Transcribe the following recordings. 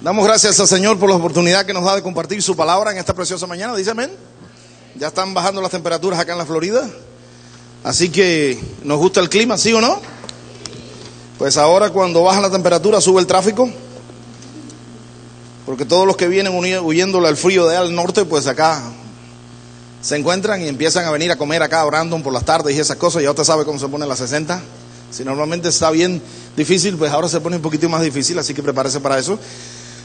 Damos gracias al Señor por la oportunidad que nos da de compartir su palabra en esta preciosa mañana. Dice amén. Ya están bajando las temperaturas acá en la Florida, así que nos gusta el clima, ¿sí o no? Pues ahora cuando baja la temperatura sube el tráfico, porque todos los que vienen huyendo al frío de al norte, pues acá se encuentran y empiezan a venir a comer acá a Brandon por las tardes y esas cosas. Ya usted sabe cómo se pone las 60. Si normalmente está bien difícil, pues ahora se pone un poquito más difícil, así que prepárese para eso.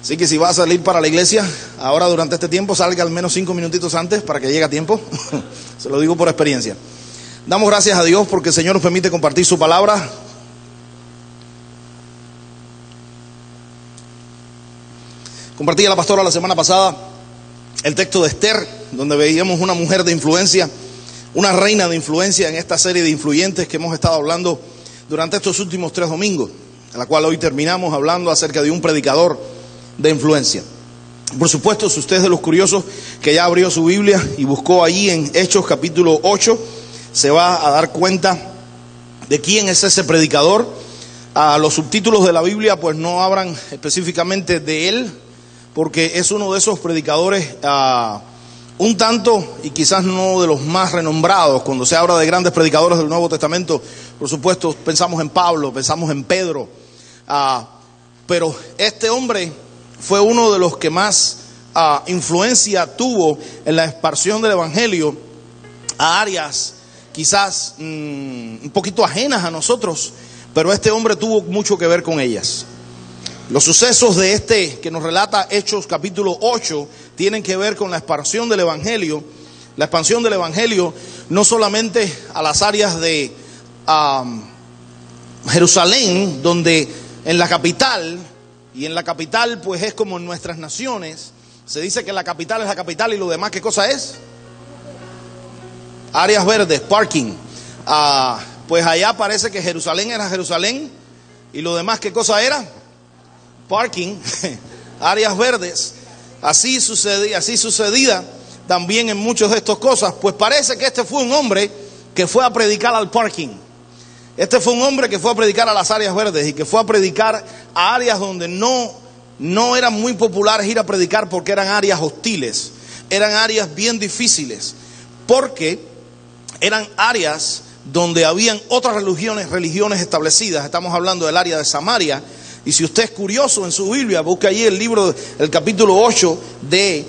Así que si va a salir para la iglesia, ahora durante este tiempo salga al menos 5 minutitos antes para que llegue a tiempo. Se lo digo por experiencia. Damos gracias a Dios porque el Señor nos permite compartir su palabra. Compartía la pastora la semana pasada el texto de Esther, donde veíamos una mujer de influencia, una reina de influencia en esta serie de influyentes que hemos estado hablando durante estos últimos 3 domingos, en la cual hoy terminamos hablando acerca de un predicador de influencia. Por supuesto, si usted es de los curiosos que ya abrió su Biblia y buscó allí en Hechos capítulo 8, se va a dar cuenta de quién es ese predicador. Los subtítulos de la Biblia pues no hablan específicamente de él, porque es uno de esos predicadores un tanto y quizás no de los más renombrados. Cuando se habla de grandes predicadores del Nuevo Testamento, por supuesto pensamos en Pablo, pensamos en Pedro, pero este hombre fue uno de los que más influencia tuvo en la expansión del evangelio a áreas quizás un poquito ajenas a nosotros, pero este hombre tuvo mucho que ver con ellas. Los sucesos de este que nos relata Hechos capítulo 8 tienen que ver con la expansión del evangelio. La expansión del evangelio no solamente a las áreas de Jerusalén, donde en la capital, y en la capital pues es como en nuestras naciones, se dice que la capital es la capital y lo demás ¿qué cosa es? Áreas verdes, parking. Pues allá parece que Jerusalén era Jerusalén y lo demás ¿qué cosa era? Parking, áreas verdes. Así sucedía también en muchas de estas cosas. Pues parece que este fue un hombre que fue a predicar al parking. Este fue un hombre que fue a predicar a las áreas verdes y que fue a predicar a áreas donde no eran muy populares ir a predicar, porque eran áreas hostiles, eran áreas bien difíciles, porque eran áreas donde habían otras religiones establecidas. Estamos hablando del área de Samaria. Y si usted es curioso en su Biblia, busque allí el capítulo 8 del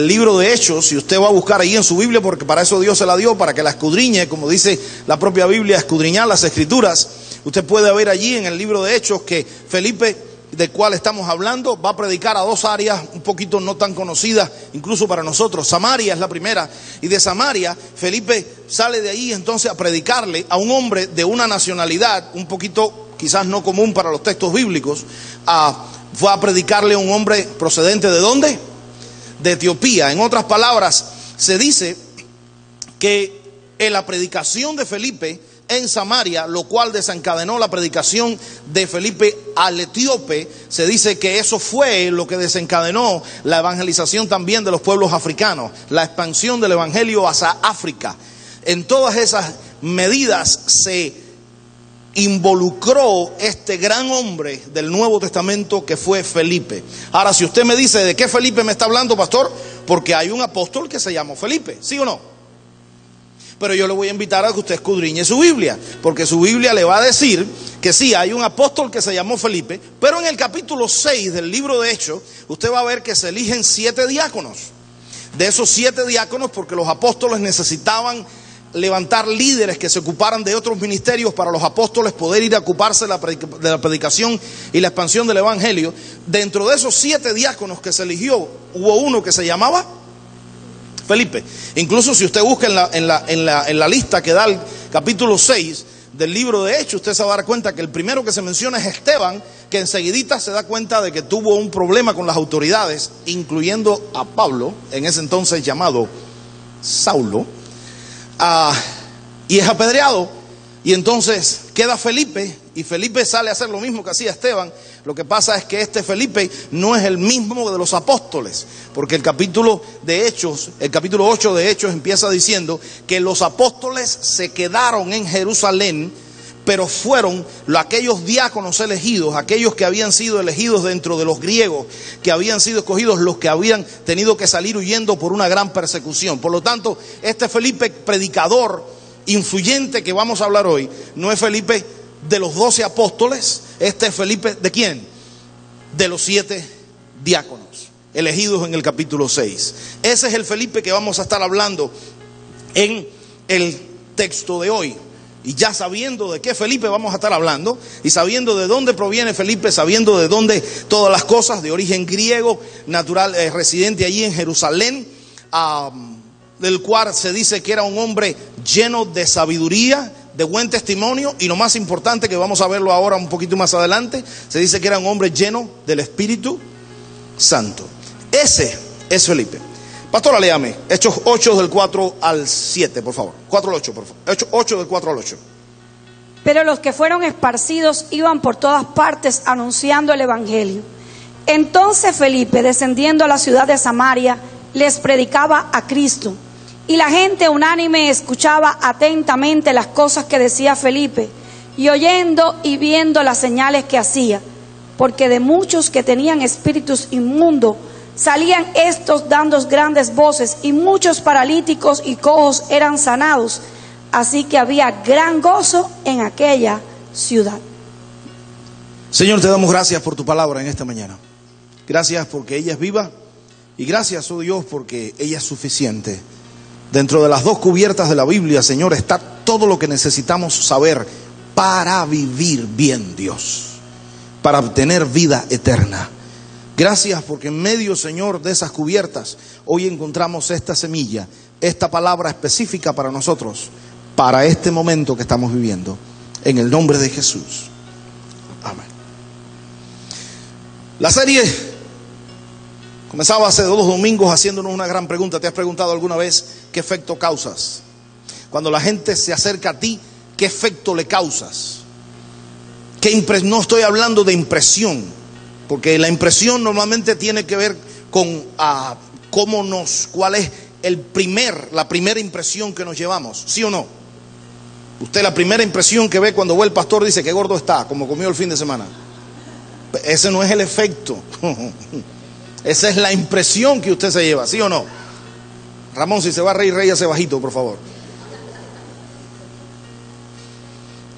libro de Hechos. Si usted va a buscar allí en su Biblia, porque para eso Dios se la dio, para que la escudriñe, como dice la propia Biblia, escudriñar las escrituras. Usted puede ver allí en el libro de Hechos que Felipe, del cual estamos hablando, va a predicar a 2 áreas un poquito no tan conocidas, incluso para nosotros. Samaria es la primera, y de Samaria Felipe sale de ahí entonces a predicarle a un hombre de una nacionalidad un poquito quizás no común para los textos bíblicos. Fue a predicarle a un hombre procedente ¿de dónde? De Etiopía. En otras palabras, se dice que en la predicación de Felipe en Samaria, lo cual desencadenó la predicación de Felipe al etíope, se dice que eso fue lo que desencadenó la evangelización también de los pueblos africanos, la expansión del evangelio hacia África. En todas esas medidas se involucró este gran hombre del Nuevo Testamento que fue Felipe. Ahora, si usted me dice, ¿de qué Felipe me está hablando, pastor? Porque hay un apóstol que se llamó Felipe, ¿sí o no? Pero yo le voy a invitar a que usted escudriñe su Biblia, porque su Biblia le va a decir que sí, hay un apóstol que se llamó Felipe, pero en el capítulo 6 del libro de Hechos, usted va a ver que se eligen 7 diáconos. De esos 7 diáconos, porque los apóstoles necesitaban levantar líderes que se ocuparan de otros ministerios para los apóstoles poder ir a ocuparse de la predicación y la expansión del evangelio. Dentro de esos 7 diáconos que se eligió, hubo uno que se llamaba Felipe. Incluso si usted busca en la lista que da el capítulo 6 del libro de Hechos, usted se va a dar cuenta que el primero que se menciona es Esteban, que enseguidita se da cuenta de que tuvo un problema con las autoridades, incluyendo a Pablo, en ese entonces llamado Saulo. Y es apedreado. Y entonces queda Felipe, y Felipe sale a hacer lo mismo que hacía Esteban. Lo que pasa es que este Felipe no es el mismo de los apóstoles, porque el capítulo 8 de Hechos empieza diciendo que los apóstoles se quedaron en Jerusalén pero fueron aquellos diáconos elegidos, aquellos que habían sido elegidos dentro de los griegos, que habían sido escogidos, los que habían tenido que salir huyendo por una gran persecución. Por lo tanto, este Felipe predicador influyente que vamos a hablar hoy, no es Felipe de los 12 apóstoles, este es Felipe ¿de quién? De los 7 diáconos, elegidos en el capítulo 6. Ese es el Felipe que vamos a estar hablando en el texto de hoy. Y ya sabiendo de qué Felipe vamos a estar hablando, y sabiendo de dónde proviene Felipe, sabiendo de dónde todas las cosas, de origen griego, natural, residente allí en Jerusalén, del cual se dice que era un hombre lleno de sabiduría, de buen testimonio, y lo más importante, que vamos a verlo ahora un poquito más adelante, se dice que era un hombre lleno del Espíritu Santo. Ese es Felipe. Pastora, léame Hechos 8 del 4 al 7, por favor. 4 al 8, por favor. Hechos 8 del 4 al 8. Pero los que fueron esparcidos iban por todas partes anunciando el evangelio. Entonces Felipe, descendiendo a la ciudad de Samaria, les predicaba a Cristo. Y la gente unánime escuchaba atentamente las cosas que decía Felipe, y oyendo y viendo las señales que hacía, porque de muchos que tenían espíritus inmundos salían estos dando grandes voces, y muchos paralíticos y cojos eran sanados. Así que había gran gozo en aquella ciudad. Señor, te damos gracias por tu palabra en esta mañana. Gracias porque ella es viva, y gracias, oh Dios, porque ella es suficiente. Dentro de las 2 cubiertas de la Biblia, Señor, está todo lo que necesitamos saber para vivir bien, Dios, para obtener vida eterna. Gracias porque en medio, Señor, de esas cubiertas, hoy encontramos esta semilla, esta palabra específica para nosotros, para este momento que estamos viviendo. En el nombre de Jesús. Amén. La serie comenzaba hace 2 domingos haciéndonos una gran pregunta. ¿Te has preguntado alguna vez qué efecto causas? Cuando la gente se acerca a ti, ¿qué efecto le causas? No estoy hablando de impresión, porque la impresión normalmente tiene que ver con cuál es la primera impresión que nos llevamos, ¿sí o no? Usted, la primera impresión que ve cuando ve el pastor, dice que gordo está, como comió el fin de semana. Ese no es el efecto. Esa es la impresión que usted se lleva, ¿sí o no? Ramón, si se va a reír, réyase bajito, por favor.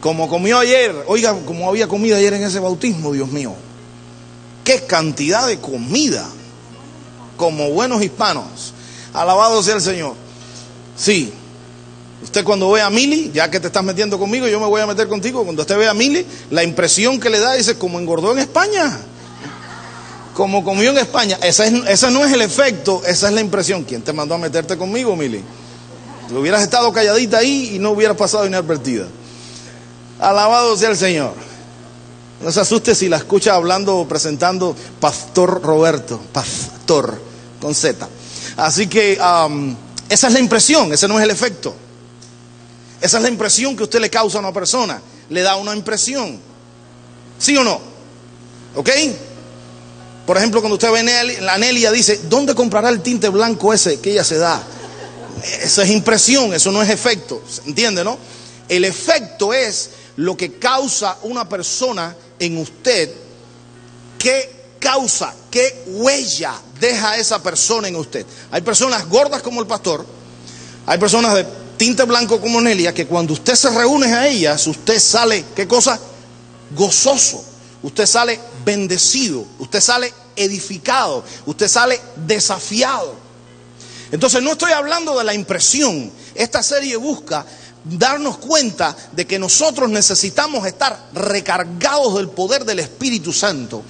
Como comió ayer, oiga, como había comida ayer en ese bautismo, Dios mío. ¡Qué cantidad de comida! Como buenos hispanos. Alabado sea el Señor. Sí. Usted cuando ve a Mili, ya que te estás metiendo conmigo, yo me voy a meter contigo. Cuando usted ve a Mili, la impresión que le da, dice, como engordó en España. Como comió en España. Ese no es el efecto, esa es la impresión. ¿Quién te mandó a meterte conmigo, Mili? Tú hubieras estado calladita ahí y no hubieras pasado inadvertida. Alabado sea el Señor. No se asuste si la escucha hablando o presentando Pastor Roberto, pastor con Z. Así que esa es la impresión, ese no es el efecto. Esa es la impresión que usted le causa a una persona. Le da una impresión. ¿Sí o no? ¿Ok? Por ejemplo, cuando usted ve a Nelia, dice, ¿dónde comprará el tinte blanco ese que ella se da? Esa es impresión, eso no es efecto. ¿Entiende, no? El efecto es lo que causa una persona en usted. ¿Qué causa? ¿Qué huella deja esa persona en usted? Hay personas gordas como el pastor. Hay personas de tinte blanco como Nelia, que cuando usted se reúne a ellas, usted sale, ¿qué cosa? Gozoso. Usted sale bendecido. Usted sale edificado. Usted sale desafiado. Entonces no estoy hablando de la impresión. Esta serie busca darnos cuenta de que nosotros necesitamos estar recargados del poder del Espíritu Santo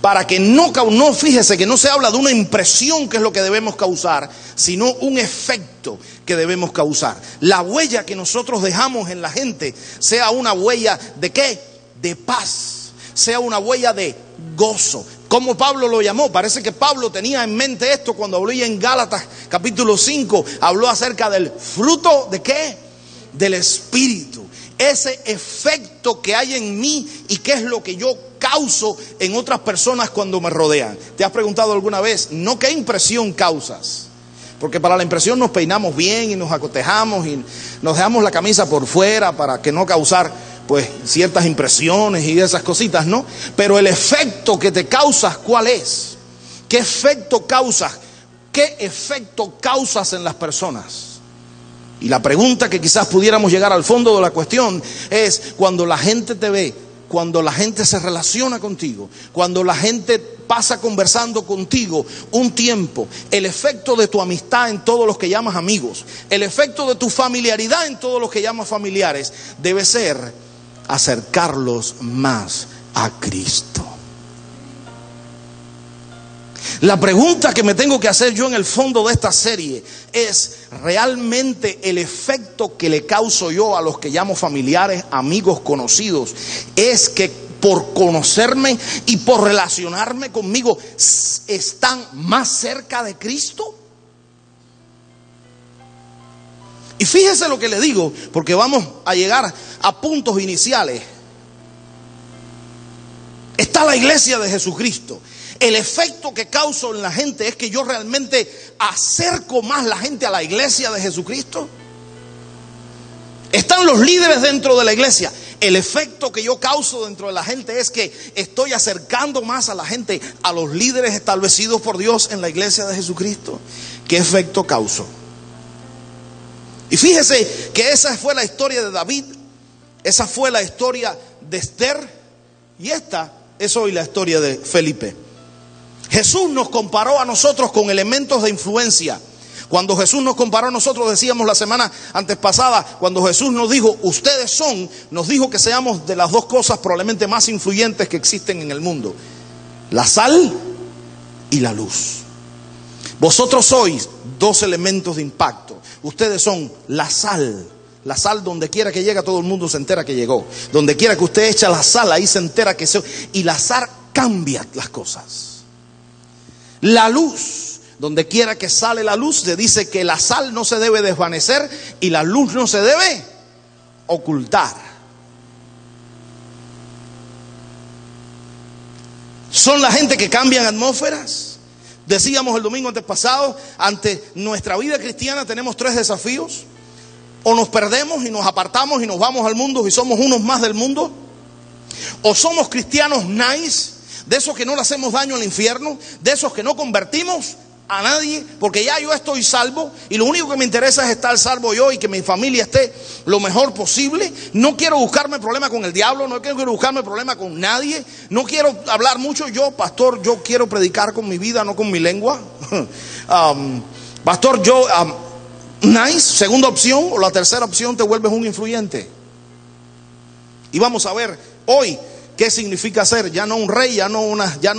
para que no, fíjese que no se habla de una impresión que es lo que debemos causar, sino un efecto que debemos causar. La huella que nosotros dejamos en la gente sea una huella de ¿qué? De paz, sea una huella de gozo. Como Pablo lo llamó, parece que Pablo tenía en mente esto cuando habló en Gálatas capítulo 5, habló acerca del fruto de ¿qué? Del Espíritu. Ese efecto que hay en mí y qué es lo que yo causo en otras personas cuando me rodean. ¿Te has preguntado alguna vez, no qué impresión causas? Porque para la impresión nos peinamos bien y nos acotejamos y nos dejamos la camisa por fuera para que no causar pues ciertas impresiones y esas cositas, ¿no? Pero el efecto que te causas, ¿cuál es? ¿Qué efecto causas? ¿Qué efecto causas en las personas? Y la pregunta que quizás pudiéramos llegar al fondo de la cuestión es: cuando la gente te ve, cuando la gente se relaciona contigo, cuando la gente pasa conversando contigo un tiempo, el efecto de tu amistad en todos los que llamas amigos, el efecto de tu familiaridad en todos los que llamas familiares, debe ser acercarlos más a Cristo. La pregunta que me tengo que hacer yo en el fondo de esta serie es: ¿realmente el efecto que le causo yo a los que llamo familiares, amigos, conocidos, es que por conocerme y por relacionarme conmigo están más cerca de Cristo? Y fíjese lo que le digo, porque vamos a llegar a puntos iniciales. Está la iglesia de Jesucristo. El efecto que causo en la gente es que yo realmente acerco más la gente a la iglesia de Jesucristo. Están los líderes dentro de la iglesia. El efecto que yo causo dentro de la gente es que estoy acercando más a la gente a los líderes establecidos por Dios en la iglesia de Jesucristo. ¿Qué efecto causo? Y fíjese que esa fue la historia de David, esa fue la historia de Esther, y esta es hoy la historia de Felipe. Jesús nos comparó a nosotros con elementos de influencia. Cuando Jesús nos comparó a nosotros, decíamos la semana antes pasada, cuando Jesús nos dijo, ustedes son, nos dijo que seamos de las dos cosas probablemente más influyentes que existen en el mundo: la sal y la luz. Vosotros sois dos elementos de impacto. Ustedes son la sal. La sal, donde quiera que llega, todo el mundo se entera que llegó. Donde quiera que usted echa la sal, ahí se entera que se... Y la sal cambia las cosas. La luz, donde quiera que sale la luz, se dice que la sal no se debe desvanecer y la luz no se debe ocultar. Son la gente que cambian atmósferas. Decíamos el domingo antes pasado, ante nuestra vida cristiana tenemos 3 desafíos. O nos perdemos y nos apartamos y nos vamos al mundo y somos unos más del mundo. O somos cristianos nice, de esos que no le hacemos daño al infierno, de esos que no convertimos a nadie, porque ya yo estoy salvo y lo único que me interesa es estar salvo yo y que mi familia esté lo mejor posible. No quiero buscarme problema con el diablo, no quiero buscarme problema con nadie, no quiero hablar mucho. Yo, pastor, yo quiero predicar con mi vida, no con mi lengua. Pastor, yo... nice, segunda opción, o la tercera opción, te vuelves un influyente. Y vamos a ver hoy qué significa ser ya no un rey, ya no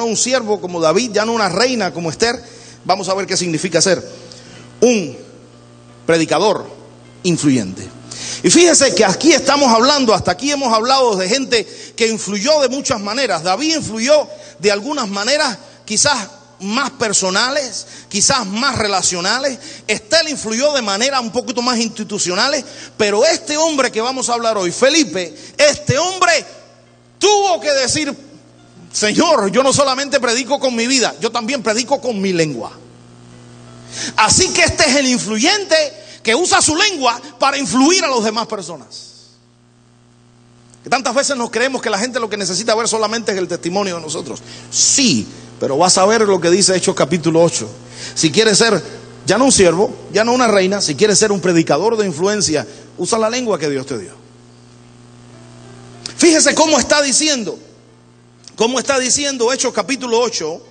un siervo como David, ya no una reina como Esther. Vamos a ver qué significa ser un predicador influyente. Y fíjese que aquí estamos hablando, hasta aquí hemos hablado de gente que influyó de muchas maneras. David influyó de algunas maneras, quizás más personales, quizás más relacionales. Esther influyó de manera un poquito más institucionales. Pero este hombre que vamos a hablar hoy, Felipe, este hombre tuvo que decir: Señor, yo no solamente predico con mi vida, yo también predico con mi lengua. Así que este es el influyente que usa su lengua para influir a las demás personas. Que tantas veces nos creemos que la gente lo que necesita ver solamente es el testimonio de nosotros. Sí, pero vas a ver lo que dice Hechos capítulo 8. Si quieres ser ya no un siervo, ya no una reina, si quieres ser un predicador de influencia, usa la lengua que Dios te dio. Fíjese cómo está diciendo Hechos capítulo 8.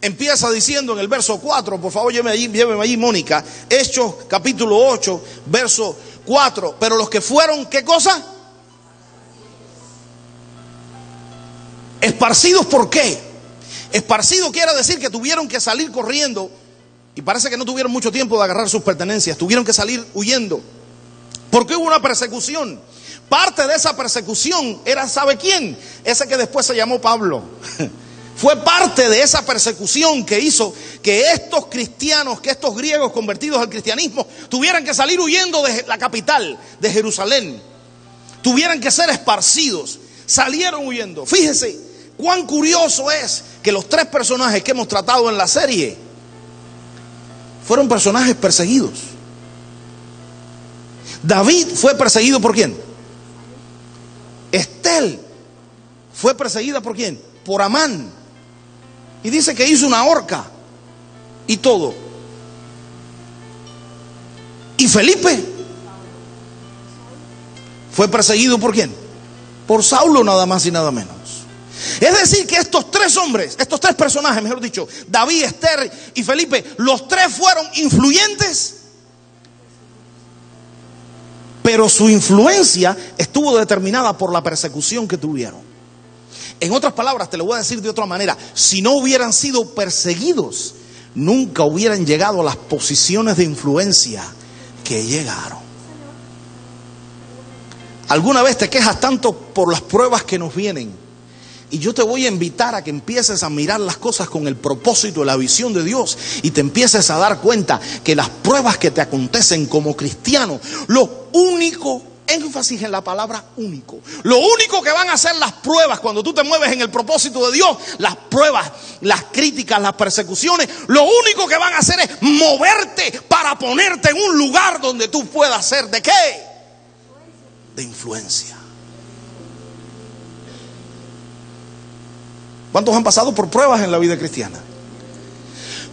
Empieza diciendo en el verso 4, por favor lléveme allí Mónica. Hechos capítulo 8, verso 4. Pero los que fueron, ¿qué cosa? Esparcidos, ¿por qué? Esparcido quiere decir que tuvieron que salir corriendo. Y parece que no tuvieron mucho tiempo de agarrar sus pertenencias. Tuvieron que salir huyendo, porque hubo una persecución. Parte de esa persecución era, ¿sabe quién? Ese que después se llamó Pablo. Fue parte de esa persecución que hizo que estos cristianos, que estos griegos convertidos al cristianismo, tuvieran que salir huyendo de la capital, de Jerusalén. Tuvieran que ser esparcidos. Salieron huyendo. Fíjese cuán curioso es que los 3 personajes que hemos tratado en la serie fueron personajes perseguidos. David fue perseguido ¿por quién? Israel fue perseguida ¿por quién? Por Amán. Y dice que hizo una horca y todo. Y Felipe fue perseguido ¿por quién? Por Saulo, nada más y nada menos. Es decir que estos tres hombres, estos tres personajes, mejor dicho, David, Esther y Felipe, los tres fueron influyentes, pero su influencia estuvo determinada por la persecución que tuvieron. En otras palabras, te lo voy a decir de otra manera: si no hubieran sido perseguidos, nunca hubieran llegado a las posiciones de influencia que llegaron. ¿Alguna vez te quejas tanto por las pruebas que nos vienen? Y yo te voy a invitar a que empieces a mirar las cosas con el propósito y la visión de Dios, y te empieces a dar cuenta que las pruebas que te acontecen como cristiano, lo único, énfasis en la palabra único, lo único que van a hacer las pruebas cuando tú te mueves en el propósito de Dios, las pruebas, las críticas, las persecuciones, lo único que van a hacer es moverte para ponerte en un lugar donde tú puedas ser ¿de qué? De influencia. ¿Cuántos han pasado por pruebas en la vida cristiana?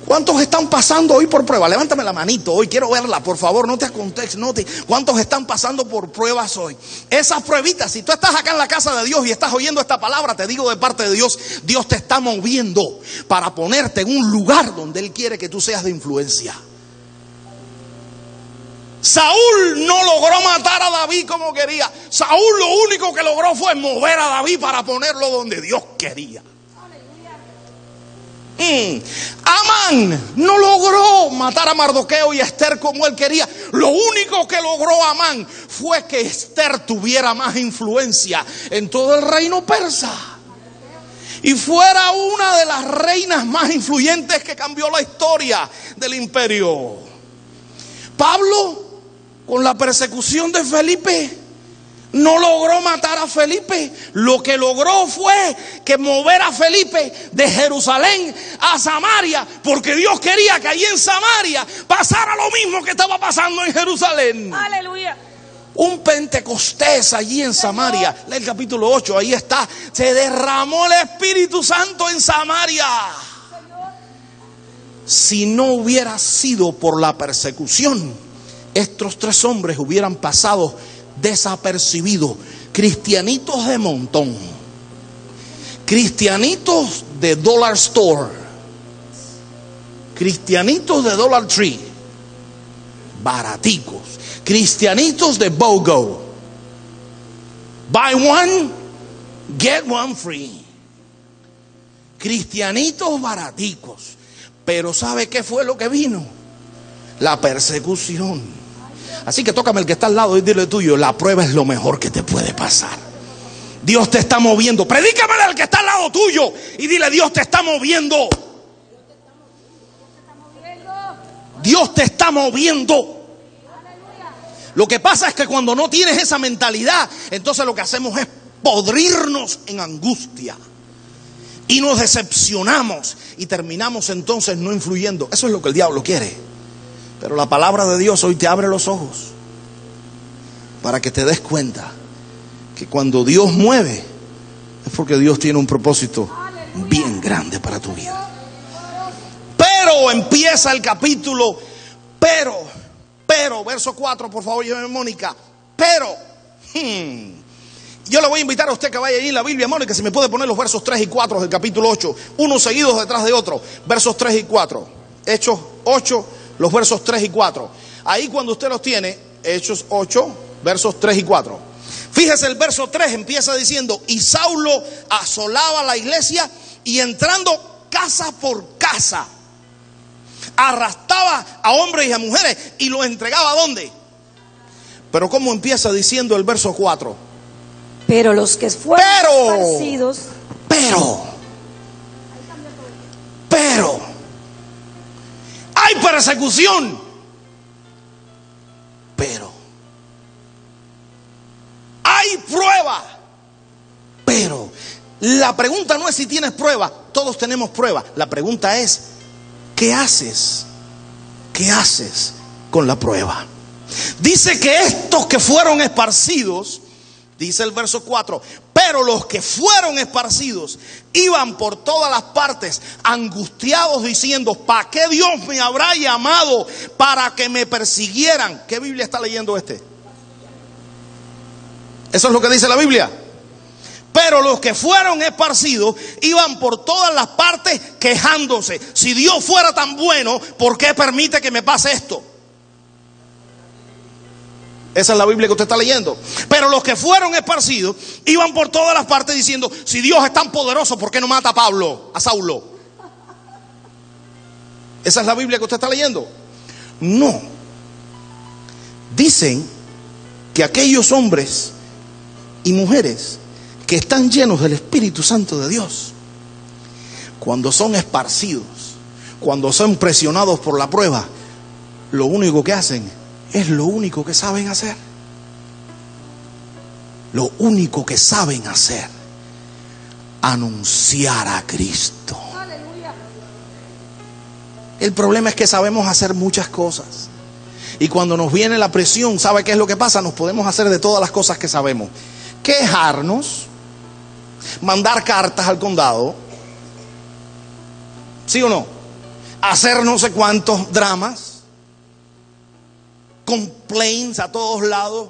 ¿Cuántos están pasando hoy por pruebas? Levántame la manito hoy, quiero verla, por favor, no te acontex, no te. ¿Cuántos están pasando por pruebas hoy? Esas pruebitas, si tú estás acá en la casa de Dios y estás oyendo esta palabra, te digo de parte de Dios, Dios te está moviendo para ponerte en un lugar donde Él quiere que tú seas de influencia. Saúl no logró matar a David como quería. Saúl lo único que logró fue mover a David para ponerlo donde Dios quería. Amán no logró matar a Mardoqueo y a Esther como él quería. Lo único que logró Amán fue que Esther tuviera más influencia en todo el reino persa y fuera una de las reinas más influyentes que cambió la historia del imperio. Pablo, con la persecución de Felipe, no logró matar a Felipe. Lo que logró fue que mover a Felipe de Jerusalén a Samaria, porque Dios quería que allí en Samaria pasara lo mismo que estaba pasando en Jerusalén. Aleluya. Un Pentecostés allí en Samaria. Lee el capítulo 8, ahí está. Se derramó el Espíritu Santo en Samaria. Si no hubiera sido por la persecución, estos tres hombres hubieran pasado desapercibidos, cristianitos de montón, cristianitos de Dollar Store, cristianitos de Dollar Tree, baraticos, cristianitos de BOGO, buy one, get one free, cristianitos baraticos. Pero ¿sabe qué fue lo que vino? La persecución. Así que tócame el que está al lado y dile tuyo: la prueba es lo mejor que te puede pasar. Dios te está moviendo. Predícamele al que está al lado tuyo y dile: Dios te está moviendo. Dios te está moviendo. Lo que pasa es que cuando no tienes esa mentalidad, entonces lo que hacemos es podrirnos en angustia y nos decepcionamos y terminamos entonces no influyendo. Eso es lo que el diablo quiere. Pero la palabra de Dios hoy te abre los ojos para que te des cuenta que cuando Dios mueve es porque Dios tiene un propósito bien grande para tu vida. Pero empieza el capítulo, pero, verso 4, por favor, lléveme, Mónica. Pero, yo le voy a invitar a usted que vaya allí en la Biblia, Mónica, si me puede poner los versos 3 y 4 del capítulo 8, unos seguidos detrás de otro, versos 3 y 4, Hechos 8, los versos 3 y 4. Ahí cuando usted los tiene, Hechos 8, versos 3 y 4. Fíjese, el verso 3 empieza diciendo: y Saulo asolaba la iglesia y entrando casa por casa, arrastraba a hombres y a mujeres y los entregaba ¿a dónde? Pero ¿cómo empieza diciendo el verso 4? Pero los que fueron esparcidos. Pero hay persecución, pero hay prueba. Pero la pregunta no es si tienes prueba, todos tenemos prueba. La pregunta es: ¿qué haces? ¿Qué haces con la prueba? Dice que estos que fueron esparcidos Dice el verso 4, pero los que fueron esparcidos iban por todas las partes angustiados diciendo, ¿para qué Dios me habrá llamado para que me persiguieran? ¿Qué Biblia está leyendo este? Eso es lo que dice la Biblia. Pero los que fueron esparcidos iban por todas las partes quejándose. Si Dios fuera tan bueno, ¿por qué permite que me pase esto? Esa es la Biblia que usted está leyendo. Pero los que fueron esparcidos iban por todas las partes diciendo, si Dios es tan poderoso, ¿por qué no mata a Saulo? Esa es la Biblia que usted está leyendo. No. Dicen que aquellos hombres y mujeres que están llenos del Espíritu Santo de Dios, cuando son esparcidos, cuando son presionados por la prueba, lo único que hacen es lo único que saben hacer. Lo único que saben hacer: anunciar a Cristo. El problema es que sabemos hacer muchas cosas, y cuando nos viene la presión, ¿sabe qué es lo que pasa? Nos podemos hacer de todas las cosas que sabemos: quejarnos, mandar cartas al condado, ¿sí o no? Hacer no sé cuántos dramas, complaints a todos lados.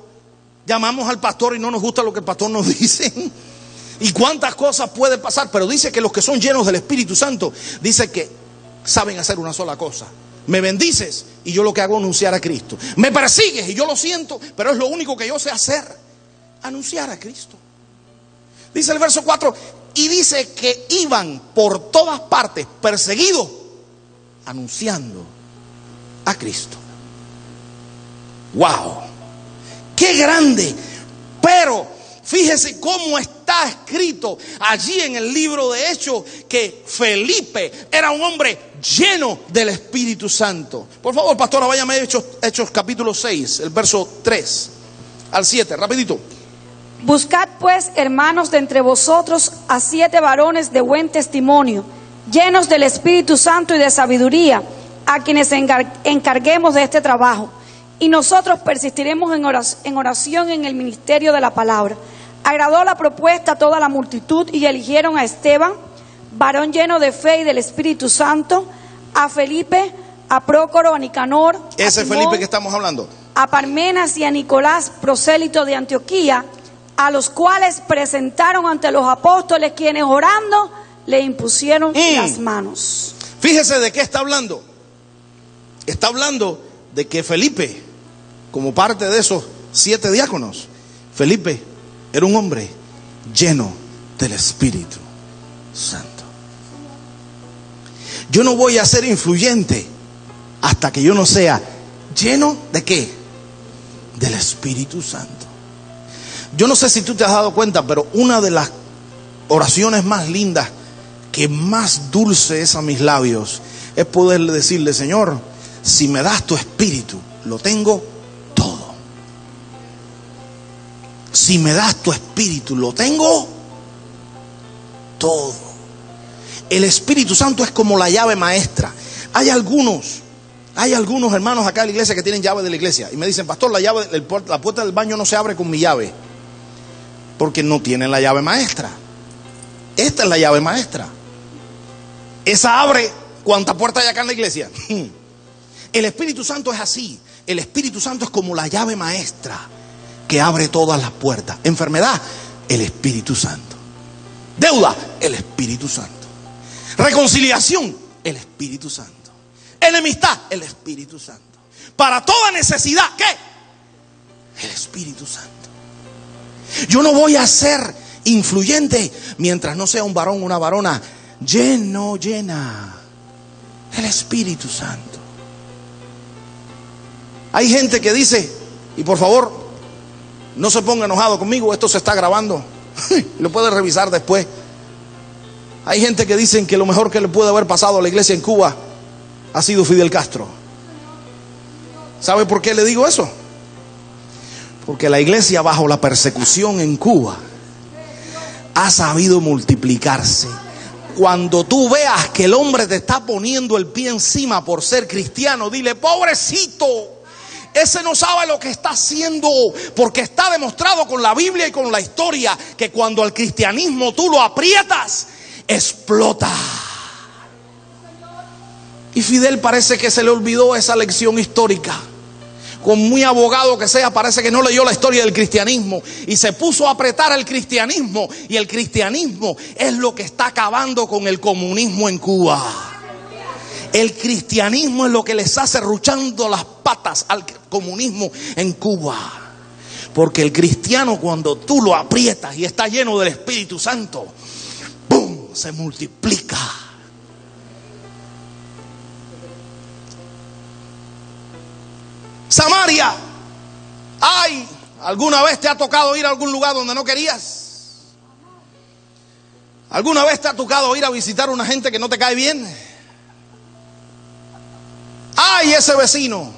Llamamos al pastor y no nos gusta lo que el pastor nos dice. Y cuántas cosas pueden pasar. Pero dice que los que son llenos del Espíritu Santo, dice que saben hacer una sola cosa: me bendices y yo lo que hago es anunciar a Cristo. Me persigues y yo lo siento, pero es lo único que yo sé hacer: anunciar a Cristo. Dice el verso 4, y dice que iban por todas partes perseguidos, anunciando a Cristo. ¡Wow! ¡Qué grande! Pero fíjese cómo está escrito allí en el libro de Hechos que Felipe era un hombre lleno del Espíritu Santo. Por favor, pastora, váyame a Hechos capítulo 6, el verso 3 al 7, rapidito. Buscad pues, hermanos, de entre vosotros a 7 varones de buen testimonio, llenos del Espíritu Santo y de sabiduría, a quienes encarguemos de este trabajo. Y nosotros persistiremos en oración en el ministerio de la palabra. Agradó la propuesta a toda la multitud y eligieron a Esteban, varón lleno de fe y del Espíritu Santo, a Felipe, a Prócoro, a Nicanor, ese Timón, Felipe que estamos hablando, a Parmenas y a Nicolás, prosélito de Antioquía, a los cuales presentaron ante los apóstoles, quienes orando le impusieron las manos. Fíjese de qué está hablando. Está hablando de que Felipe, como parte de esos 7 diáconos, Felipe era un hombre lleno del Espíritu Santo. Yo no voy a ser influyente hasta que yo no sea lleno de ¿qué? Del Espíritu Santo. Yo no sé si tú te has dado cuenta, pero una de las oraciones más lindas, que más dulce es a mis labios, es poder decirle: Señor, si me das tu Espíritu, lo tengo todo. Si me das tu Espíritu, lo tengo todo. El Espíritu Santo es como la llave maestra. Hay algunos hermanos acá en la iglesia que tienen llave de la iglesia y me dicen: pastor, la puerta del baño no se abre con mi llave, porque no tienen la llave maestra. Esta es la llave maestra. Esa abre cuánta puerta hay acá en la iglesia. El Espíritu Santo es así. El Espíritu Santo es como la llave maestra que abre todas las puertas. Enfermedad, el Espíritu Santo. Deuda, el Espíritu Santo. Reconciliación, el Espíritu Santo. Enemistad, el Espíritu Santo. Para toda necesidad, ¿qué? El Espíritu Santo. Yo no voy a ser influyente mientras no sea un varón o una varona llena del Espíritu Santo. Hay gente que dice, y por favor no se ponga enojado conmigo, esto se está grabando, lo puede revisar después. Hay gente que dicen que lo mejor que le puede haber pasado a la iglesia en Cuba ha sido Fidel Castro. ¿Sabe por qué le digo eso? Porque la iglesia bajo la persecución en Cuba ha sabido multiplicarse. Cuando tú veas que el hombre te está poniendo el pie encima por ser cristiano, dile: pobrecito, Ese no sabe lo que está haciendo, porque está demostrado con la Biblia y con la historia que cuando al cristianismo tú lo aprietas, explota. Y Fidel parece que se le olvidó esa lección histórica. Con muy abogado que sea, parece que no leyó la historia del cristianismo y se puso a apretar al cristianismo. Y el cristianismo es lo que está acabando con el comunismo en Cuba. El cristianismo es lo que les hace ruchando las patas al comunismo en Cuba. Porque el cristiano, cuando tú lo aprietas y está lleno del Espíritu Santo, ¡pum!, se multiplica. Samaria. Ay, ¿alguna vez te ha tocado ir a algún lugar donde no querías? ¿Alguna vez te ha tocado ir a visitar a una gente que no te cae bien? Ay, ese vecino.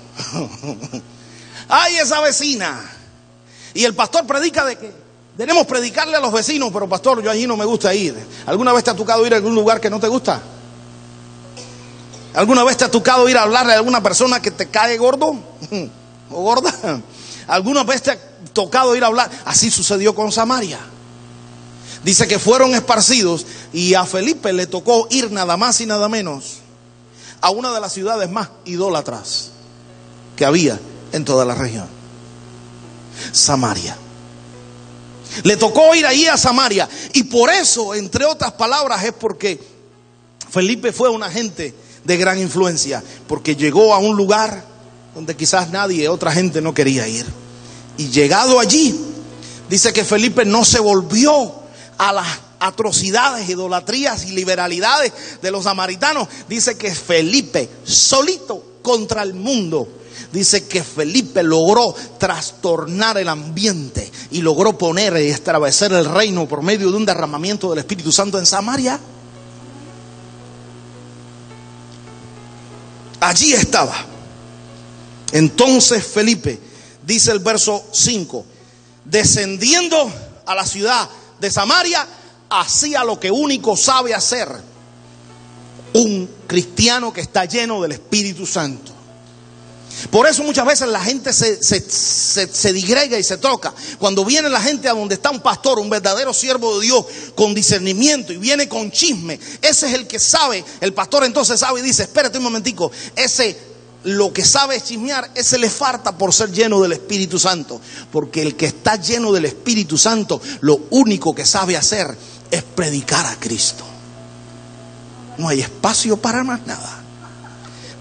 Ay, esa vecina. Y el pastor predica de que debemos predicarle a los vecinos, pero pastor, yo allí no me gusta ir. ¿Alguna vez te ha tocado ir a algún lugar que no te gusta? ¿Alguna vez te ha tocado ir a hablarle a alguna persona que te cae gordo o gorda? ¿Alguna vez te ha tocado ir a hablar? Así sucedió con Samaria. Dice que fueron esparcidos y a Felipe le tocó ir nada más y nada menos a una de las ciudades más idólatras que había en toda la región. Samaria. Le tocó ir allí a Samaria. Y por eso, entre otras palabras, es porque Felipe fue un agente de gran influencia, porque llegó a un lugar donde quizás nadie, otra gente no quería ir. Y llegado allí, dice que Felipe no se volvió a las atrocidades, idolatrías y liberalidades de los samaritanos. Dice que Felipe, solito contra el mundo, dice que Felipe logró trastornar el ambiente y logró poner y establecer el reino por medio de un derramamiento del Espíritu Santo en Samaria. Allí estaba. Entonces Felipe, dice el verso 5, descendiendo a la ciudad de Samaria, hacía lo que único sabe hacer un cristiano que está lleno del Espíritu Santo. Por eso muchas veces la gente se digrega y se troca. Cuando viene la gente a donde está un pastor, un verdadero siervo de Dios, con discernimiento, y viene con chisme, ese es el que sabe. El pastor entonces sabe y dice: espérate un momentico, ese lo que sabe chismear, ese le falta por ser lleno del Espíritu Santo. Porque el que está lleno del Espíritu Santo, lo único que sabe hacer es predicar a Cristo. No hay espacio para más nada.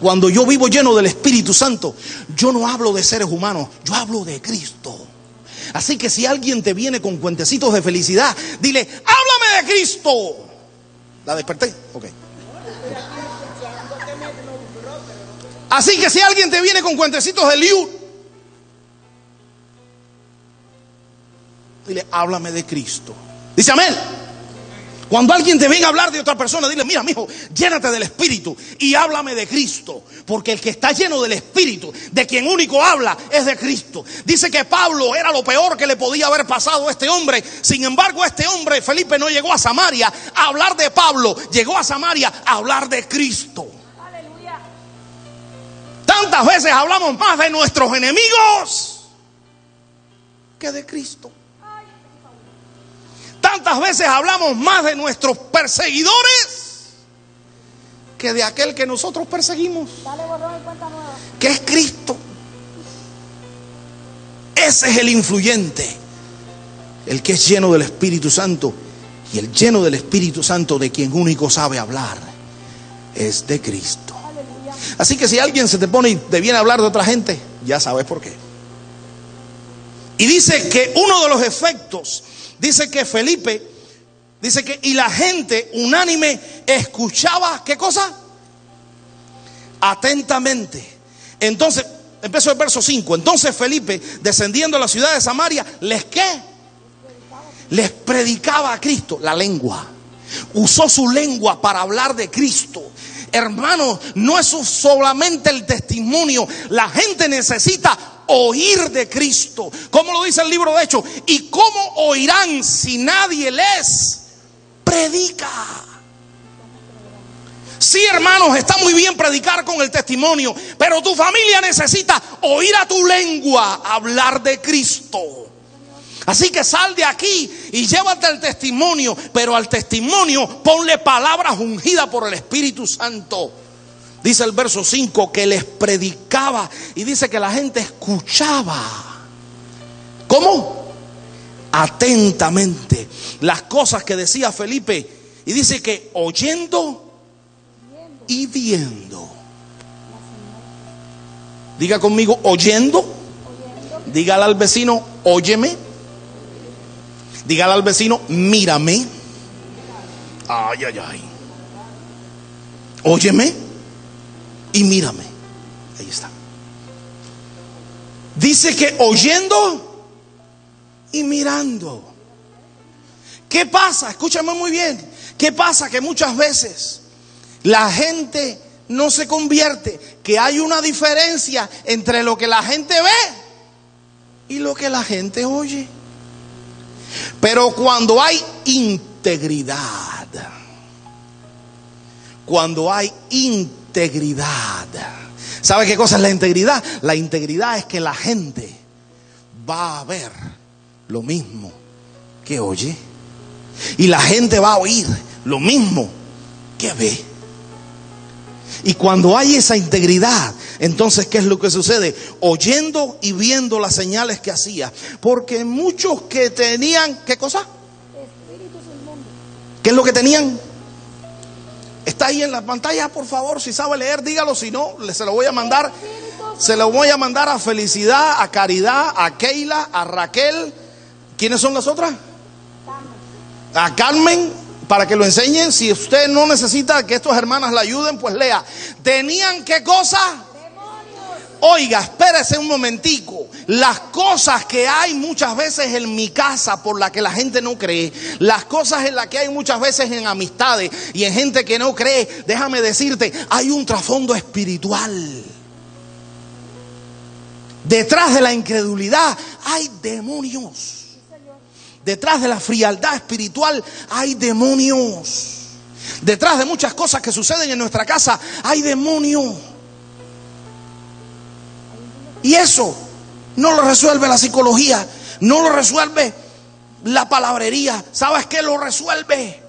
Cuando yo vivo lleno del Espíritu Santo, yo no hablo de seres humanos, yo hablo de Cristo. Así que si alguien te viene con cuentecitos de felicidad, dile: háblame de Cristo. ¿La desperté? Ok. Así que si alguien te viene con cuentecitos de Liu, dile: háblame de Cristo. Dice amén. Cuando alguien te venga a hablar de otra persona, dile: mira, mijo, llénate del Espíritu y háblame de Cristo. Porque el que está lleno del Espíritu, de quien único habla, es de Cristo. Dice que Pablo era lo peor que le podía haber pasado a este hombre. Sin embargo, este hombre, Felipe, no llegó a Samaria a hablar de Pablo, llegó a Samaria a hablar de Cristo. Aleluya. Tantas veces hablamos más de nuestros enemigos que de Cristo. Tantas veces hablamos más de nuestros perseguidores que de aquel que nosotros perseguimos, que es Cristo. Ese es el influyente, el que es lleno del Espíritu Santo. Y el lleno del Espíritu Santo, de quien único sabe hablar, es de Cristo. Así que si alguien se te pone y te viene a hablar de otra gente, ya sabes por qué. Y dice que uno de los efectos, dice que Felipe, dice que y la gente unánime escuchaba, ¿qué cosa? Atentamente. Entonces, empezó el verso 5. Entonces Felipe, descendiendo a la ciudad de Samaria, ¿les qué? Les predicaba a Cristo. La lengua. Usó su lengua para hablar de Cristo. Hermano, no es solamente el testimonio. La gente necesita oír de Cristo. ¿Cómo lo dice el libro de Hechos? ¿Y cómo oirán si nadie les predica? Sí, hermanos, está muy bien predicar con el testimonio, pero tu familia necesita oír a tu lengua hablar de Cristo. Así que sal de aquí y llévate el testimonio, pero al testimonio ponle palabras ungidas por el Espíritu Santo. Dice el verso 5 que les predicaba y dice que la gente escuchaba. ¿Cómo? Atentamente las cosas que decía Felipe. Y dice que oyendo y viendo. Diga conmigo, oyendo. Dígale al vecino, óyeme. Dígale al vecino, mírame. Ay, ay, ay. Óyeme y mírame. Ahí está. Dice que oyendo y mirando. ¿Qué pasa? Escúchame muy bien. ¿Qué pasa? Que muchas veces la gente no se convierte, que hay una diferencia entre lo que la gente ve y lo que la gente oye. Pero cuando hay integridad, ¿sabe qué cosa es la integridad? La integridad es que la gente va a ver lo mismo que oye y la gente va a oír lo mismo que ve. Y cuando hay esa integridad, entonces ¿qué es lo que sucede? Oyendo y viendo las señales que hacía. Porque muchos que tenían, ¿qué cosa? Espíritus inmundos. ¿Qué es lo que tenían? Está ahí en la pantalla, por favor. Si sabe leer, dígalo. Si no, se lo voy a mandar. Se lo voy a mandar a Felicidad, a Caridad, a Keila, a Raquel. ¿Quiénes son las otras? A Carmen. Para que lo enseñen. Si usted no necesita que estas hermanas la ayuden, pues lea. ¿Tenían qué cosa? Demonios. Oiga, espérese un momentico. Las cosas que hay muchas veces en mi casa por la que la gente no cree, las cosas en las que hay muchas veces en amistades y en gente que no cree, déjame decirte, hay un trasfondo espiritual. Detrás de la incredulidad hay demonios. Detrás de la frialdad espiritual hay demonios. Detrás de muchas cosas que suceden en nuestra casa hay demonios. Y eso no lo resuelve la psicología, no lo resuelve la palabrería. ¿Sabes qué lo resuelve?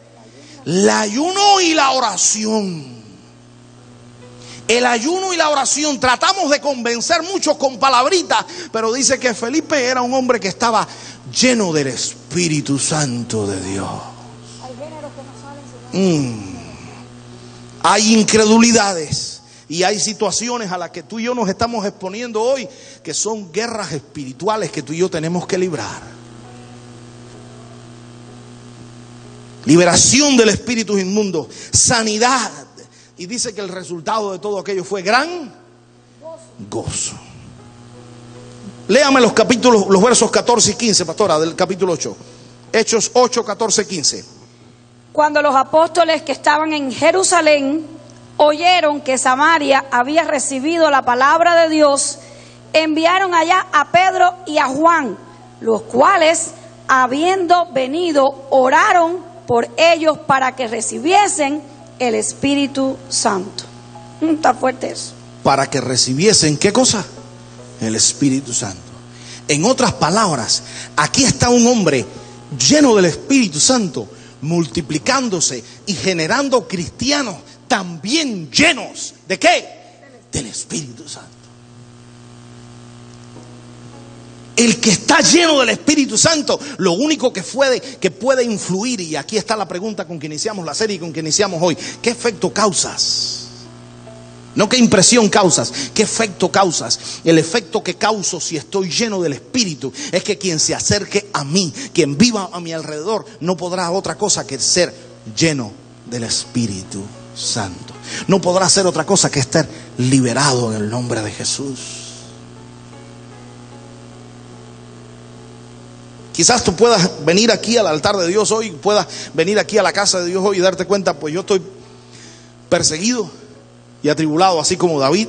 El ayuno y la oración. El ayuno y la oración. Tratamos de convencer muchos con palabritas, pero dice que Felipe era un hombre que estaba lleno del Espíritu Santo de Dios. Hay incredulidades y hay situaciones a las que tú y yo nos estamos exponiendo hoy, que son guerras espirituales que tú y yo tenemos que librar. Liberación del espíritu inmundo, sanidad. Y dice que el resultado de todo aquello fue gran gozo. Léame los capítulos, los versos 14 y 15, pastora, del capítulo 8. Hechos 8, 14, 15. Cuando los apóstoles que estaban en Jerusalén oyeron que Samaria había recibido la palabra de Dios, enviaron allá a Pedro y a Juan, los cuales, habiendo venido, oraron por ellos para que recibiesen el Espíritu Santo. Está fuerte eso. Para que recibiesen, ¿qué cosa? El Espíritu Santo. En otras palabras, aquí está un hombre lleno del Espíritu Santo, multiplicándose y generando cristianos también llenos ¿de qué? Del Espíritu Santo. El que está lleno del Espíritu Santo, lo único que puede influir, y aquí está la pregunta con que iniciamos la serie y con que iniciamos hoy: ¿qué efecto causas? No qué impresión causas, qué efecto causas. El efecto que causo si estoy lleno del Espíritu es que quien se acerque a mí, quien viva a mi alrededor, no podrá otra cosa que ser lleno del Espíritu Santo. No podrá hacer otra cosa que estar liberado en el nombre de Jesús. Quizás tú puedas venir aquí al altar de Dios hoy, puedas venir aquí a la casa de Dios hoy y darte cuenta: pues yo estoy perseguido y atribulado, así como David,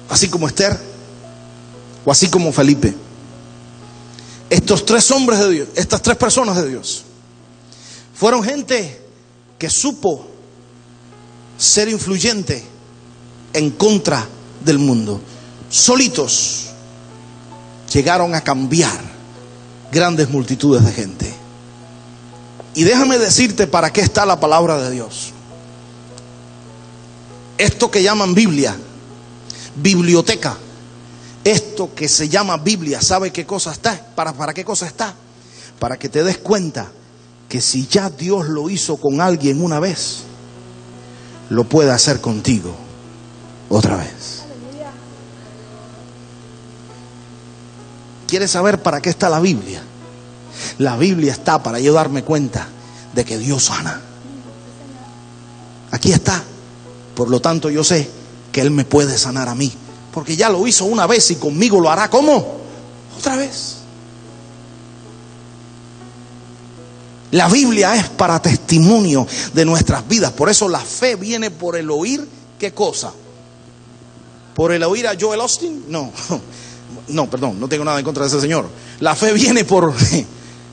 así como Esther, o así como Felipe. Estos tres hombres de Dios, estas tres personas de Dios, fueron gente que supo ser influyente en contra del mundo. Solitos llegaron a cambiar grandes multitudes de gente. Y déjame decirte para qué está la palabra de Dios. Esto que llaman Biblia, biblioteca, esto que se llama Biblia, ¿sabe qué cosa está? ¿Para qué cosa está? Para que te des cuenta que si ya Dios lo hizo con alguien una vez, lo puede hacer contigo otra vez. ¿Quieres saber para qué está la Biblia? La Biblia está para yo darme cuenta de que Dios sana. Aquí está. Por lo tanto yo sé que Él me puede sanar a mí, porque ya lo hizo una vez y conmigo lo hará. ¿Cómo? Otra vez. La Biblia es para testimonio de nuestras vidas. Por eso la fe viene por el oír. ¿Qué cosa? ¿Por el oír a Joel Osteen? No, perdón, no tengo nada en contra de ese señor. La fe viene por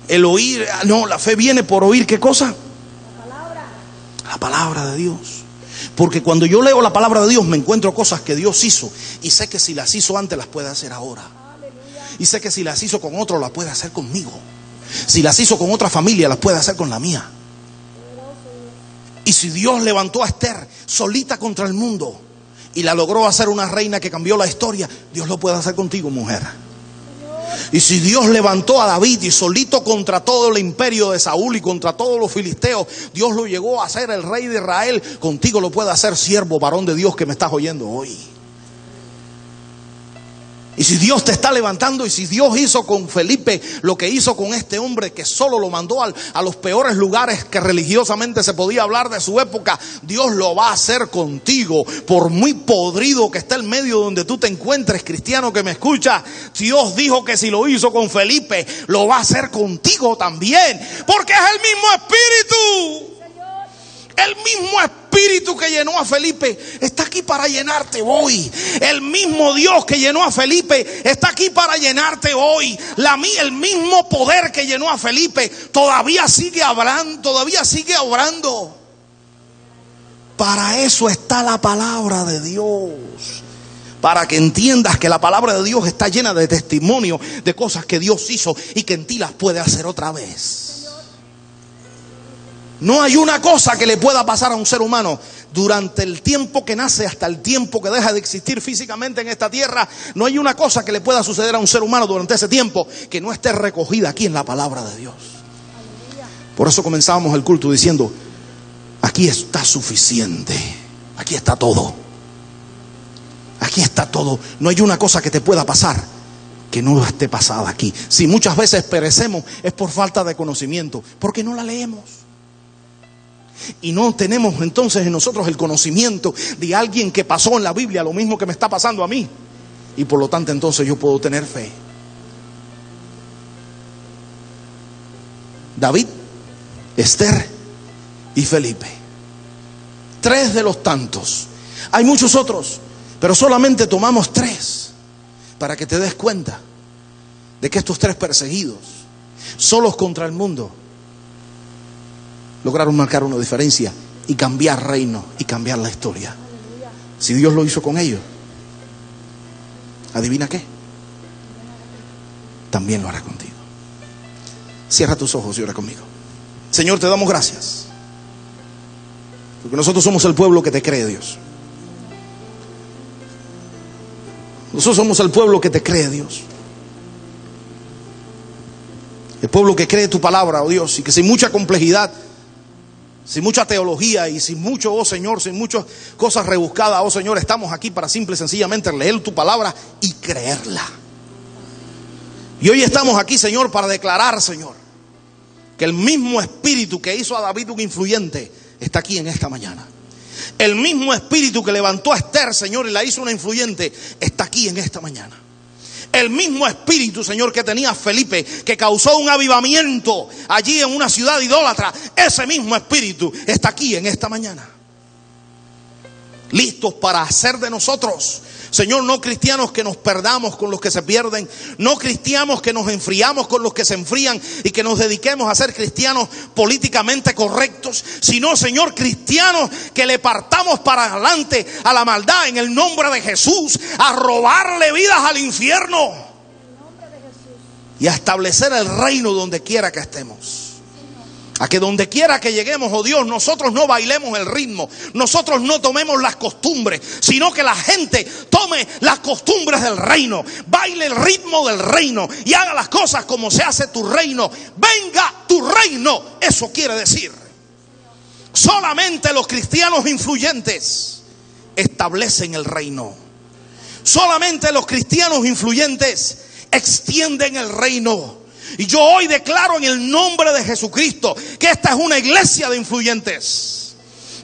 el oír. No, la fe viene por oír. ¿Qué cosa? La palabra de Dios. Porque cuando yo leo la palabra de Dios me encuentro cosas que Dios hizo, y sé que si las hizo antes las puede hacer ahora. Y sé que si las hizo con otro las puede hacer conmigo. Si las hizo con otra familia las puede hacer con la mía. Y si Dios levantó a Esther solita contra el mundo y la logró hacer una reina que cambió la historia, Dios lo puede hacer contigo, mujer. Y si Dios levantó a David y solito contra todo el imperio de Saúl y contra todos los filisteos, Dios lo llegó a ser el rey de Israel, contigo lo puede hacer, siervo, varón de Dios que me estás oyendo hoy. Y si Dios te está levantando, y si Dios hizo con Felipe lo que hizo con este hombre que solo lo mandó a los peores lugares que religiosamente se podía hablar de su época, Dios lo va a hacer contigo. Por muy podrido que esté el medio donde tú te encuentres, cristiano que me escucha, Dios dijo que si lo hizo con Felipe, lo va a hacer contigo también, porque es el mismo Espíritu. El mismo Espíritu que llenó a Felipe está aquí para llenarte hoy. El mismo Dios que llenó a Felipe está aquí para llenarte hoy. El mismo poder que llenó a Felipe todavía sigue obrando. Para eso está la palabra de Dios. Para que entiendas que la palabra de Dios está llena de testimonio de cosas que Dios hizo y que en ti las puede hacer otra vez. No hay una cosa que le pueda pasar a un ser humano durante el tiempo que nace hasta el tiempo que deja de existir físicamente en esta tierra. No hay una cosa que le pueda suceder a un ser humano durante ese tiempo que no esté recogida aquí en la palabra de Dios. Por eso comenzamos el culto diciendo: aquí está suficiente, aquí está todo. Aquí está todo. No hay una cosa que te pueda pasar que no esté pasada aquí. Si muchas veces perecemos es por falta de conocimiento, porque no la leemos. Y no tenemos entonces en nosotros el conocimiento de alguien que pasó en la Biblia lo mismo que me está pasando a mí. Y por lo tanto entonces yo puedo tener fe. David, Esther y Felipe. 3 de los tantos. Hay muchos otros, pero solamente tomamos 3 para que te des cuenta de que estos 3 perseguidos, solos contra el mundo, lograron marcar una diferencia y cambiar reino y cambiar la historia. Si Dios lo hizo con ellos, ¿adivina qué? También lo hará contigo. Cierra tus ojos y ora conmigo. Señor, te damos gracias, porque nosotros somos el pueblo que te cree, Dios. Nosotros somos el pueblo que te cree, Dios. El pueblo que cree tu palabra, oh Dios, y que sin mucha complejidad, sin mucha teología y sin mucho, oh Señor, sin muchas cosas rebuscadas, oh Señor, estamos aquí para simple y sencillamente leer tu palabra y creerla. Y hoy estamos aquí, Señor, para declarar, Señor, que el mismo Espíritu que hizo a David un influyente está aquí en esta mañana. El mismo Espíritu que levantó a Esther, Señor, y la hizo una influyente, está aquí en esta mañana. El mismo Espíritu, Señor, que tenía Felipe, que causó un avivamiento allí en una ciudad idólatra, ese mismo Espíritu está aquí en esta mañana. Listos para hacer de nosotros Señor, no cristianos que nos perdamos con los que se pierden, no cristianos que nos enfriamos con los que se enfrían y que nos dediquemos a ser cristianos políticamente correctos, sino, Señor, cristianos que le partamos para adelante a la maldad en el nombre de Jesús, a robarle vidas al infierno y a establecer el reino donde quiera que estemos. A que donde quiera que lleguemos, oh Dios, nosotros no bailemos el ritmo, nosotros no tomemos las costumbres, sino que la gente tome las costumbres del reino, baile el ritmo del reino y haga las cosas como se hace tu reino. Venga tu reino, eso quiere decir. Solamente los cristianos influyentes establecen el reino. Solamente los cristianos influyentes extienden el reino. Y yo hoy declaro en el nombre de Jesucristo que esta es una iglesia de influyentes.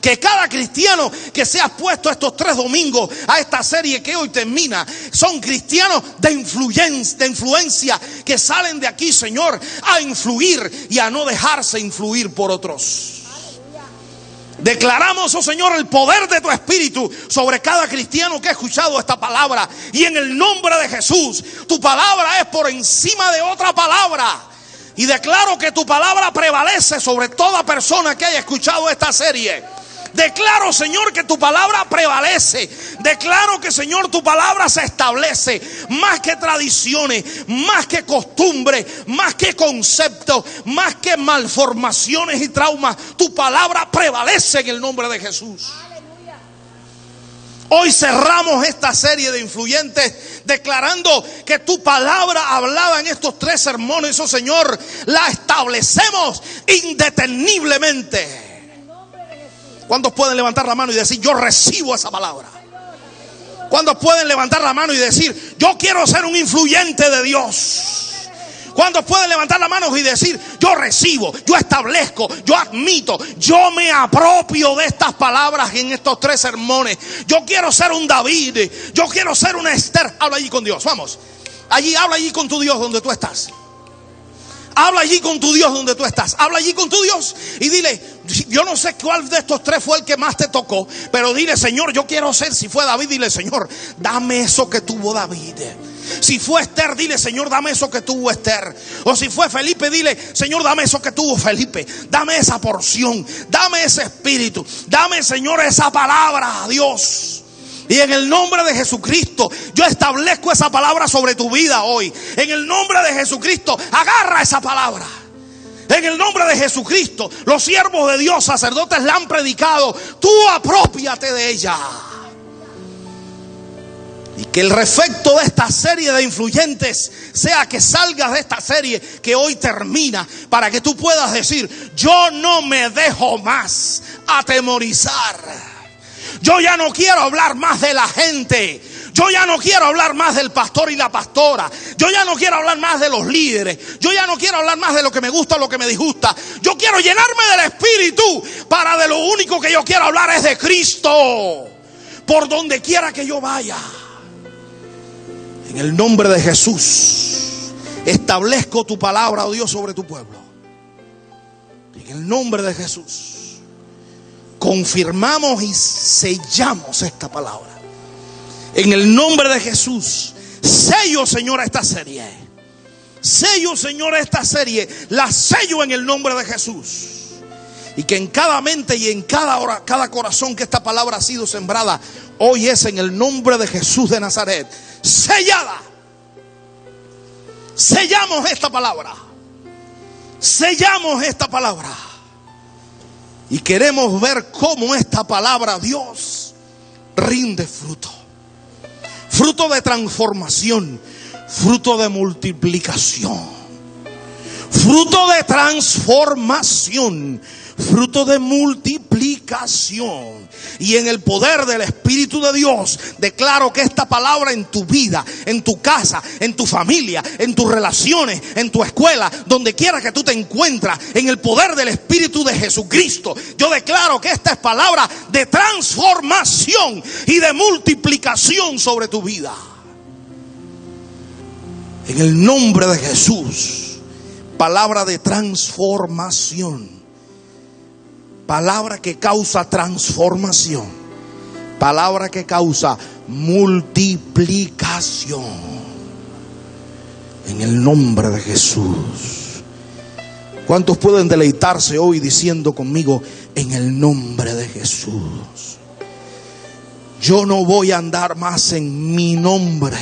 Que cada cristiano que se ha puesto estos 3 domingos a esta serie que hoy termina, son cristianos de influencia que salen de aquí, Señor, a influir y a no dejarse influir por otros. Declaramos, oh Señor, el poder de tu Espíritu sobre cada cristiano que ha escuchado esta palabra. Y en el nombre de Jesús, tu palabra es por encima de otra palabra. Y declaro que tu palabra prevalece sobre toda persona que haya escuchado esta serie. Declaro, Señor, que tu palabra prevalece. Declaro que, Señor, tu palabra se establece. Más que tradiciones, más que costumbres, más que conceptos, más que malformaciones y traumas. Tu palabra prevalece en el nombre de Jesús. Hoy cerramos esta serie de influyentes declarando que tu palabra hablada en estos 3 sermones, oh Señor, la establecemos indeteniblemente. ¿Cuántos pueden levantar la mano y decir: yo recibo esa palabra? ¿Cuántos pueden levantar la mano y decir: yo quiero ser un influyente de Dios? ¿Cuántos pueden levantar la mano y decir: yo recibo, yo establezco, yo admito, yo me apropio de estas palabras en estos 3 sermones? Yo quiero ser un David, yo quiero ser una Esther. Habla allí con Dios, vamos. Habla allí con tu Dios donde tú estás. Habla allí con tu Dios donde tú estás. Habla allí con tu Dios y dile: yo no sé cuál de estos 3 fue el que más te tocó, pero dile: Señor, yo quiero ser. Si fue David, dile: Señor, dame eso que tuvo David. Si fue Esther, dile: Señor, dame eso que tuvo Esther. O si fue Felipe, dile: Señor, dame eso que tuvo Felipe. Dame esa porción, dame ese espíritu, dame, Señor, esa palabra, Dios. Y en el nombre de Jesucristo, yo establezco esa palabra sobre tu vida hoy. En el nombre de Jesucristo, agarra esa palabra. En el nombre de Jesucristo, los siervos de Dios, sacerdotes, la han predicado. Tú aprópiate de ella. Y que el efecto de esta serie de influyentes sea que salgas de esta serie que hoy termina, para que tú puedas decir: yo no me dejo más atemorizar. Yo ya no quiero hablar más de la gente. Yo ya no quiero hablar más del pastor y la pastora. Yo ya no quiero hablar más de los líderes. Yo ya no quiero hablar más de lo que me gusta o lo que me disgusta. Yo quiero llenarme del Espíritu. Para de lo único que yo quiero hablar es de Cristo. Por donde quiera que yo vaya. En el nombre de Jesús, establezco tu palabra, oh Dios, sobre tu pueblo. En el nombre de Jesús, confirmamos y sellamos esta palabra. En el nombre de Jesús, sello, Señor, a esta serie. Sello, Señor, a esta serie. La sello en el nombre de Jesús. Y que en cada mente y en cada corazón que esta palabra ha sido sembrada, hoy es en el nombre de Jesús de Nazaret, sellada. Sellamos esta palabra. Sellamos esta palabra. Y queremos ver cómo esta palabra, Dios, rinde fruto. Fruto de transformación. Fruto de multiplicación. Fruto de transformación. Fruto de multiplicación. Y en el poder del Espíritu de Dios, declaro que esta palabra en tu vida, en tu casa, en tu familia, en tus relaciones, en tu escuela, donde quiera que tú te encuentras, en el poder del Espíritu de Jesucristo, yo declaro que esta es palabra de transformación y de multiplicación sobre tu vida. En el nombre de Jesús, palabra de transformación. Palabra que causa transformación. Palabra que causa multiplicación. En el nombre de Jesús. ¿Cuántos pueden deleitarse hoy diciendo conmigo, en el nombre de Jesús? Yo no voy a andar más en mi nombre,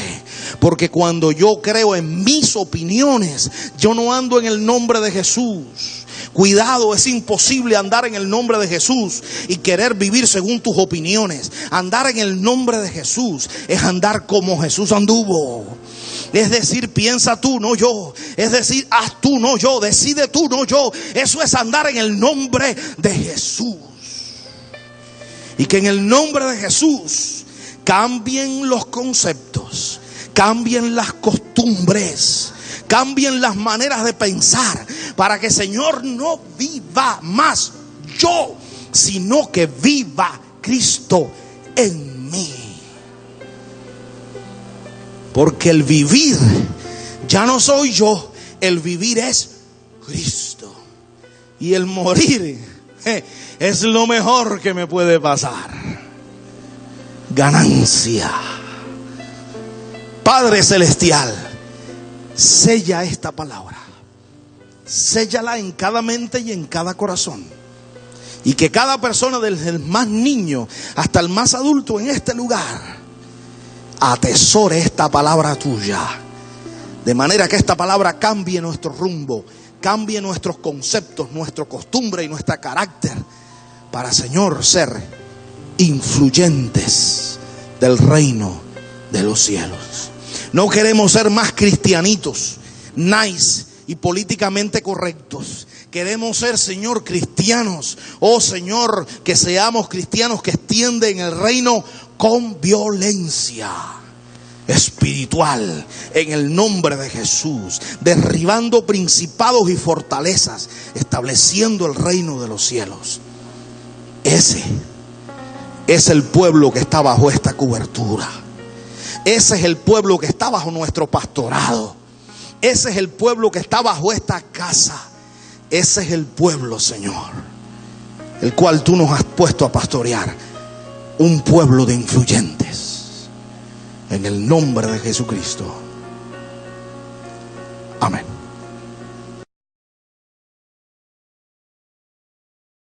porque cuando yo creo en mis opiniones, yo no ando en el nombre de Jesús. Cuidado, es imposible andar en el nombre de Jesús y querer vivir según tus opiniones. Andar en el nombre de Jesús es andar como Jesús anduvo. Es decir, piensa tú, no yo. Es decir, haz tú, no yo. Decide tú, no yo. Eso es andar en el nombre de Jesús. Y que en el nombre de Jesús cambien los conceptos, cambien las costumbres, cambien las maneras de pensar, para que, Señor, no viva más yo, sino que viva Cristo en mí. Porque el vivir ya no soy yo, el vivir es Cristo. Y el morir es lo mejor que me puede pasar. Ganancia. Padre Celestial, sella esta palabra. Séllala en cada mente y en cada corazón. Y que cada persona, desde el más niño hasta el más adulto en este lugar, atesore esta palabra tuya. De manera que esta palabra cambie nuestro rumbo, cambie nuestros conceptos, nuestra costumbre y nuestro carácter, para, Señor, ser influyentes del reino de los cielos. No queremos ser más cristianitos, nice y políticamente correctos. Queremos ser, Señor, cristianos. Oh, Señor, que seamos cristianos que extienden el reino con violencia espiritual, en el nombre de Jesús, derribando principados y fortalezas, estableciendo el reino de los cielos. Ese es el pueblo que está bajo esta cobertura. Ese es el pueblo que está bajo nuestro pastorado. Ese es el pueblo que está bajo esta casa. Ese es el pueblo, Señor, el cual tú nos has puesto a pastorear. Un pueblo de influyentes. En el nombre de Jesucristo. Amén.